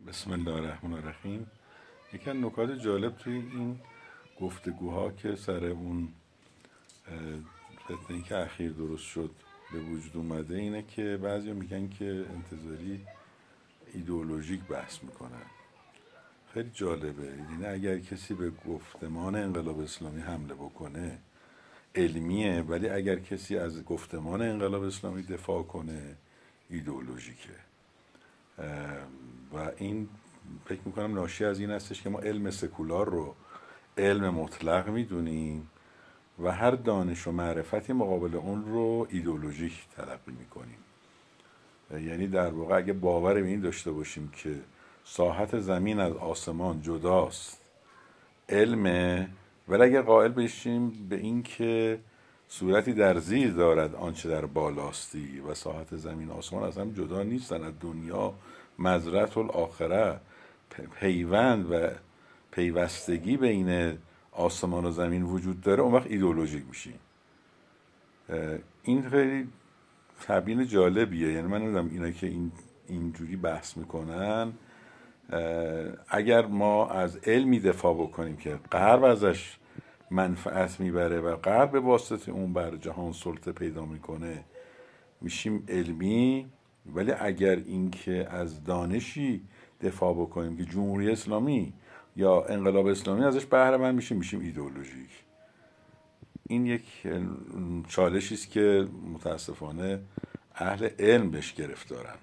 بسم الله الرحمن الرحیم. یکی از نکات جالب توی این گفتگوها که سر اون فتنه‌ای که اخیر درست شد به وجود اومده اینه که بعضی میگن که انتظاری ایدئولوژیک بحث میکنن. خیلی جالبه. یعنی اگر کسی به گفتمان انقلاب اسلامی حمله بکنه علمیه، ولی اگر کسی از گفتمان انقلاب اسلامی دفاع کنه ایدئولوژیکه. و این فکر میکنم ناشی از این هستش که ما علم سکولار رو علم مطلق میدونیم و هر دانش و معرفتی مقابل اون رو ایدئولوژیک تلقی میکنیم. یعنی در واقع اگه باور به این داشته باشیم که ساحت زمین از آسمان جداست علمه، ولی اگر قائل بشیم به این که صورتی در زیر دارد آنچه در بالاستی و ساحت زمین آسمان از هم جدا نیستن، از دنیا مزرعة الاخره، پیوند و پیوستگی بین آسمان و زمین وجود داره، اون وقت ایدئولوژیک میشیم. این خیلی تبیین جالبیه. یعنی من نمیدونم اینا که اینجوری بحث میکنن اگر ما از علمی دفاع بکنیم که غرب ازش منفعت میبره و غرب به واسطه اون بر جهان سلطه پیدا میکنه میشیم علمی، ولی اگر اینکه از دانشی دفاع بکنیم که جمهوری اسلامی یا انقلاب اسلامی ازش بهره مند میشیم ایدئولوژیک. این یک چالشی است که متاسفانه اهل علم بهش گرفتارن.